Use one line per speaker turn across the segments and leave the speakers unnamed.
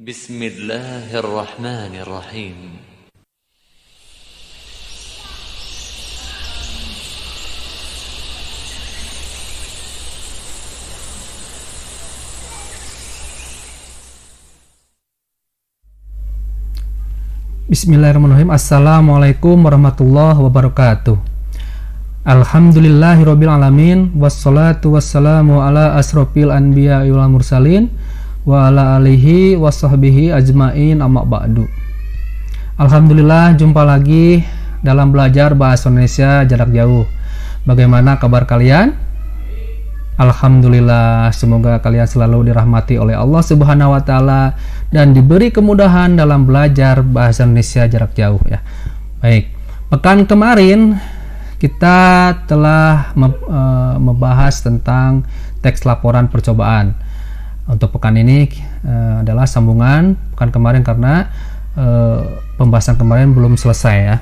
بسم الله الرحمن الرحيم.
Bismillahirrahmanirrahim. Assalamualaikum warahmatullahi wabarakatuh. Alhamdulillahirabbil alamin, wassalatu wassalamu ala asrofil anbiya wal mursalin wa ala alihi washabbihi ajmain, amma ba'du. Alhamdulillah, jumpa lagi dalam belajar bahasa Indonesia jarak jauh. Bagaimana kabar kalian? Alhamdulillah, semoga kalian selalu dirahmati oleh Allah Subhanahu wa taala dan diberi kemudahan dalam belajar bahasa Indonesia jarak jauh ya. Baik, pekan kemarin kita telah membahas tentang teks laporan percobaan. Untuk pekan ini adalah sambungan pekan kemarin karena pembahasan kemarin belum selesai ya.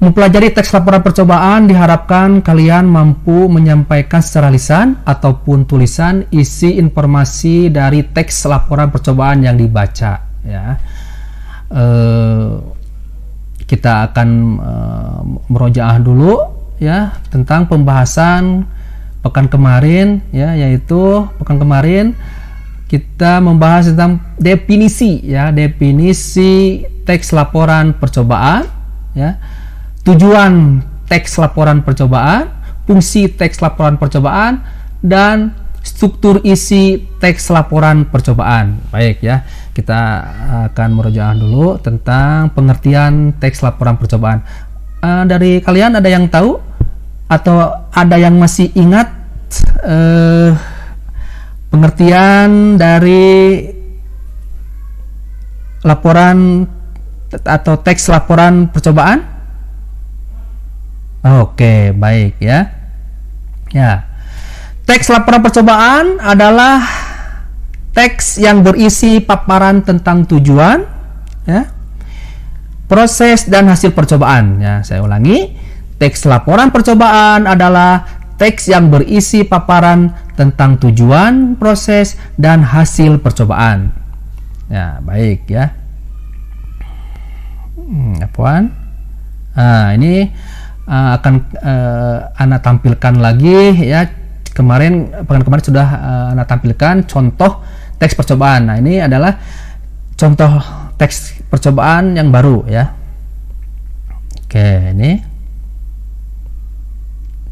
Mempelajari teks laporan percobaan diharapkan kalian mampu menyampaikan secara lisan ataupun tulisan isi informasi dari teks laporan percobaan yang dibaca ya. Kita akan merojaah dulu ya tentang pembahasan pekan kemarin ya, yaitu pekan kemarin kita membahas tentang definisi ya, definisi teks laporan percobaan ya, tujuan teks laporan percobaan, fungsi teks laporan percobaan, dan struktur isi teks laporan percobaan. Baik ya, kita akan merojaah dulu tentang pengertian teks laporan percobaan. Dari kalian ada yang tahu atau ada yang masih ingat pengertian dari laporan atau teks laporan percobaan? Oke, baik ya. Ya. Teks laporan percobaan adalah teks yang berisi paparan tentang tujuan, ya, proses dan hasil percobaan. Ya, saya ulangi. Teks laporan percobaan adalah teks yang berisi paparan tentang tujuan, proses, dan hasil percobaan. Ya, baik ya. Apaan? Nah, ini akan Ana tampilkan lagi ya. Pekan kemarin sudah Ana tampilkan contoh teks percobaan. Nah, ini adalah contoh teks percobaan yang baru ya. Oke, ini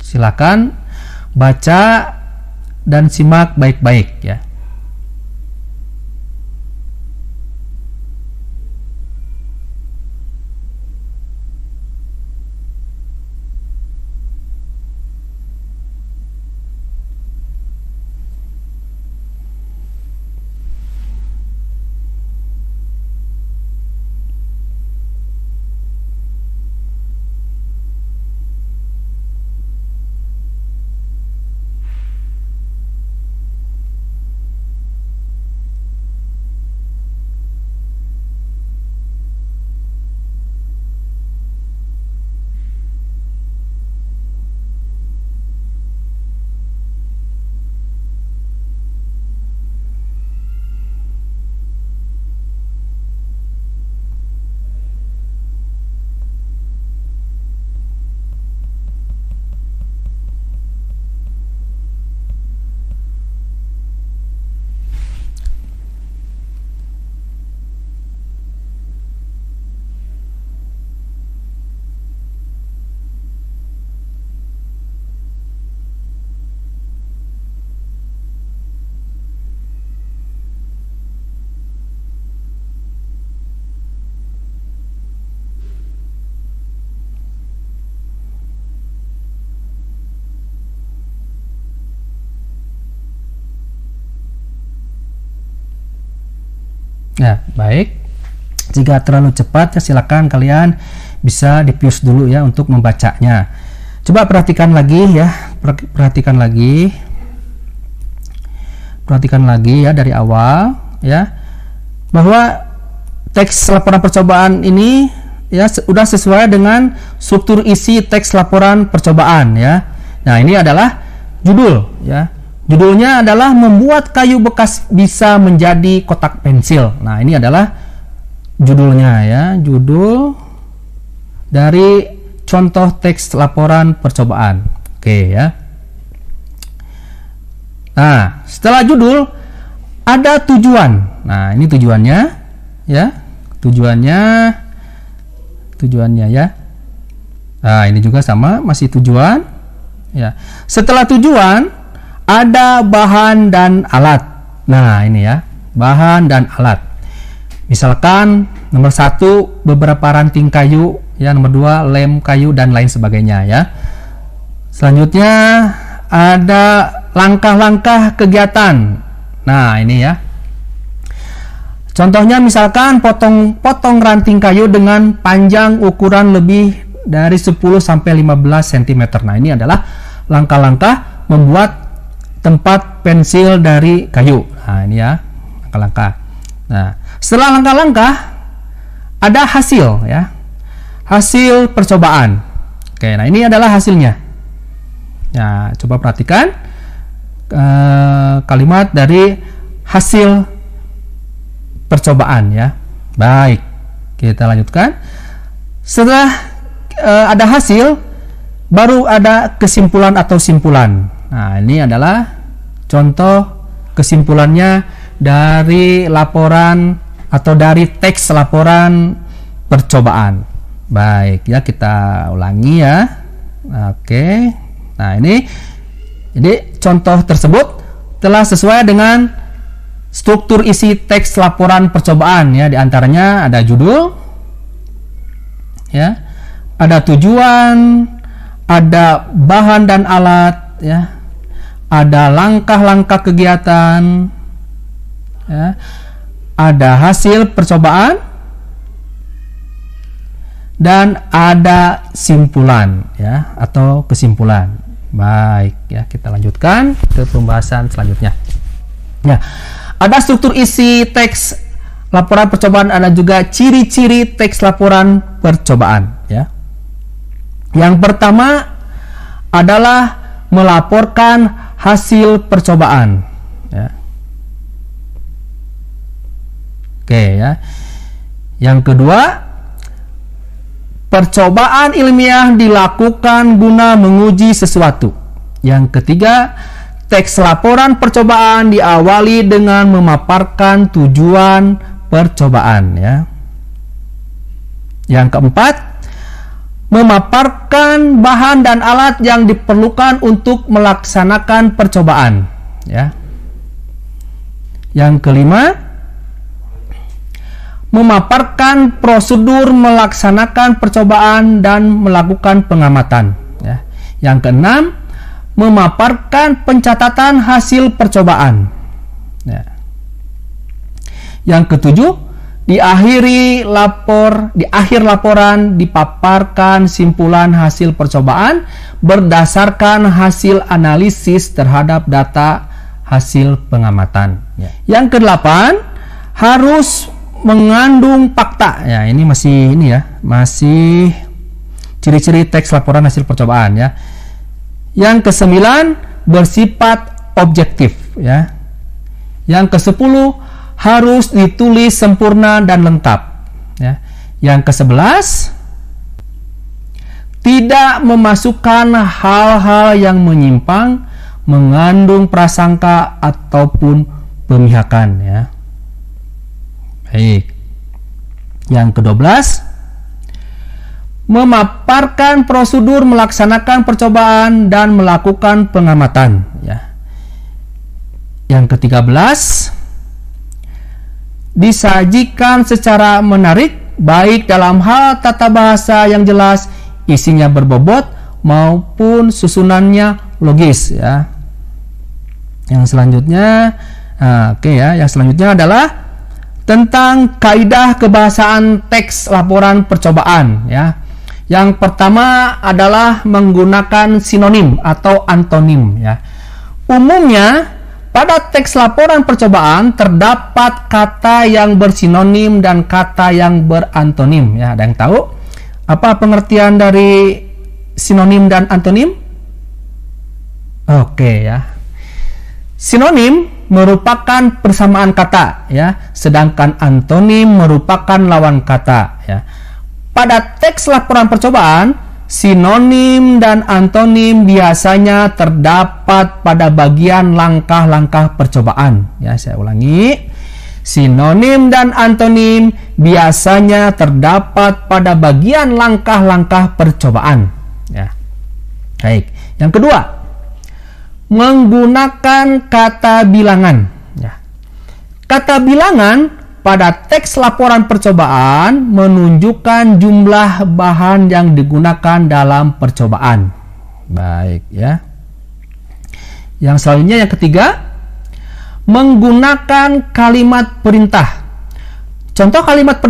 silakan baca dan simak baik-baik ya. Ya, baik. Jika terlalu cepat ya silakan kalian bisa di-pause dulu ya untuk membacanya. Coba perhatikan lagi ya, perhatikan lagi ya dari awal ya, bahwa teks laporan percobaan ini ya sudah sesuai dengan struktur isi teks laporan percobaan ya. Nah, ini adalah judul ya. Judulnya adalah membuat kayu bekas bisa menjadi kotak pensil. Nah, ini adalah judulnya ya, judul dari contoh teks laporan percobaan. Oke ya. Nah, setelah judul ada tujuan. Nah, ini tujuannya ya. Tujuannya ya. Nah, ini juga sama, masih tujuan ya. Setelah tujuan ada bahan dan alat. Nah, ini ya, bahan dan alat. Misalkan nomor 1 beberapa ranting kayu, ya, nomor 2 lem kayu dan lain sebagainya ya. Selanjutnya ada langkah-langkah kegiatan. Nah, ini ya. Contohnya misalkan potong ranting kayu dengan panjang ukuran lebih dari 10 sampai 15 cm. Nah, ini adalah langkah-langkah membuat tempat pensil dari kayu. Nah, ini ya, langkah-langkah. Nah, setelah langkah-langkah ada hasil ya. Hasil percobaan. Oke, nah ini adalah hasilnya. Nah, coba perhatikan kalimat dari hasil percobaan ya. Baik, kita lanjutkan. Setelah ada hasil, baru ada kesimpulan atau simpulan. Nah, ini adalah contoh kesimpulannya dari laporan atau dari teks laporan percobaan. Baik ya, kita ulangi ya. Oke. Nah, jadi contoh tersebut telah sesuai dengan struktur isi teks laporan percobaan ya. Di antaranya ada judul ya, ada tujuan, ada bahan dan alat ya, ada langkah-langkah kegiatan ya, ada hasil percobaan, dan ada simpulan ya, atau kesimpulan. Baik ya, kita lanjutkan ke pembahasan selanjutnya ya. Ada struktur isi teks laporan percobaan, ada juga ciri-ciri teks laporan percobaan ya. Yang pertama adalah melaporkan hasil percobaan ya. Oke ya. Yang kedua, percobaan ilmiah dilakukan guna menguji sesuatu. Yang ketiga, teks laporan percobaan diawali dengan memaparkan tujuan percobaan ya. Yang keempat, memaparkan bahan dan alat yang diperlukan untuk melaksanakan percobaan ya. Yang kelima, memaparkan prosedur melaksanakan percobaan dan melakukan pengamatan ya. Yang keenam, memaparkan pencatatan hasil percobaan ya. Yang ketujuh, di akhir laporan dipaparkan simpulan hasil percobaan berdasarkan hasil analisis terhadap data hasil pengamatan ya. Yang kedelapan, harus mengandung fakta ya. Ini masih ciri-ciri teks laporan hasil percobaan ya. Yang kesembilan, bersifat objektif ya. Yang kesepuluh, harus ditulis sempurna dan lengkap ya. Yang kesebelas, tidak memasukkan hal-hal yang menyimpang, mengandung prasangka ataupun pemihakan ya. Baik. Yang ke-12, memaparkan prosedur melaksanakan percobaan dan melakukan pengamatan ya. Yang ke-13, disajikan secara menarik, baik dalam hal tata bahasa yang jelas, isinya berbobot, maupun susunannya logis ya. Yang selanjutnya, yang selanjutnya adalah tentang kaidah kebahasaan teks laporan percobaan ya. Yang pertama adalah menggunakan sinonim atau antonim ya. Umumnya pada teks laporan percobaan terdapat kata yang bersinonim dan kata yang berantonim ya. Ada yang tahu apa pengertian dari sinonim dan antonim? Oke ya. Sinonim merupakan persamaan kata, ya, sedangkan antonim merupakan lawan kata, ya. Pada teks laporan percobaan, sinonim dan antonim biasanya terdapat pada bagian langkah-langkah percobaan. Ya, saya ulangi. Sinonim dan antonim biasanya terdapat pada bagian langkah-langkah percobaan. Ya. Baik. Yang kedua, menggunakan kata bilangan. Ya. Kata bilangan pada teks laporan percobaan menunjukkan jumlah bahan yang digunakan dalam percobaan. Baik, ya. Yang selanjutnya, yang ketiga, menggunakan kalimat perintah. Contoh kalimat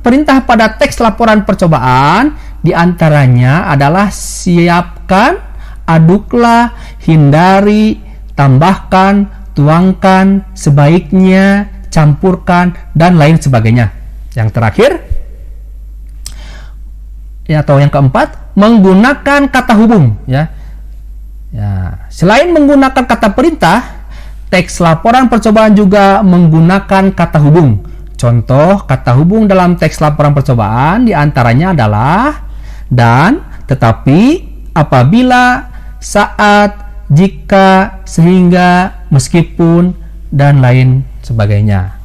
perintah pada teks laporan percobaan diantaranya adalah siapkan, aduklah, hindari, tambahkan, tuangkan, sebaiknya, campurkan, dan lain sebagainya. Yang terakhir, ya, atau yang keempat, menggunakan kata hubung. Ya. Selain menggunakan kata perintah, teks laporan percobaan juga menggunakan kata hubung. Contoh kata hubung dalam teks laporan percobaan diantaranya adalah dan, tetapi, apabila, saat, jika, sehingga, meskipun, dan lain sebagainya.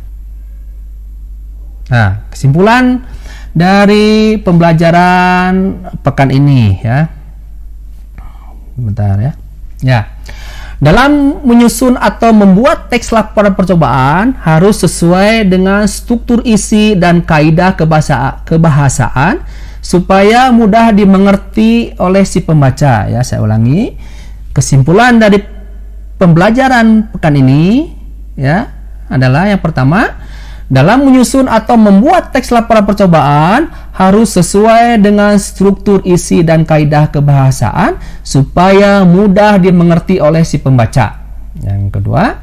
Nah, kesimpulan dari pembelajaran pekan ini, ya. Bentar, ya. Ya. Dalam menyusun atau membuat teks laporan percobaan harus sesuai dengan struktur isi dan kaidah kebahasaan supaya mudah dimengerti oleh si pembaca. Ya, saya ulangi. Kesimpulan dari pembelajaran pekan ini, ya, adalah yang pertama, dalam menyusun atau membuat teks laporan percobaan harus sesuai dengan struktur isi dan kaidah kebahasaan supaya mudah dimengerti oleh si pembaca. Yang kedua,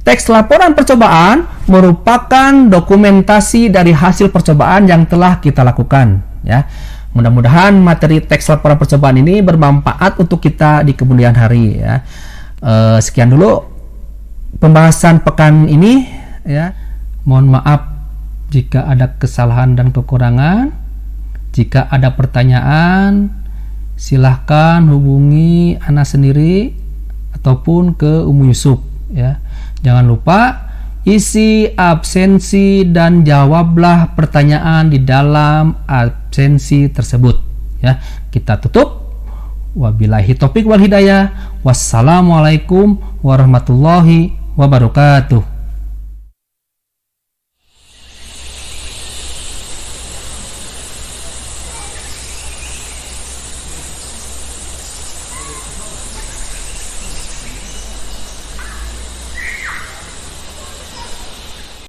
teks laporan percobaan merupakan dokumentasi dari hasil percobaan yang telah kita lakukan. Ya, mudah-mudahan materi teks laporan percobaan ini bermanfaat untuk kita di kemudian hari. Ya, sekian dulu pembahasan pekan ini. Ya. Mohon maaf jika ada kesalahan dan kekurangan. Jika ada pertanyaan, silahkan hubungi Ana sendiri ataupun ke Umu Yusuf. Ya. Jangan lupa isi absensi dan jawablah pertanyaan di dalam absensi tersebut. Ya, kita tutup. Wabillahi taufiq wal hidayah. Wassalamualaikum warahmatullahi wabarakatuh.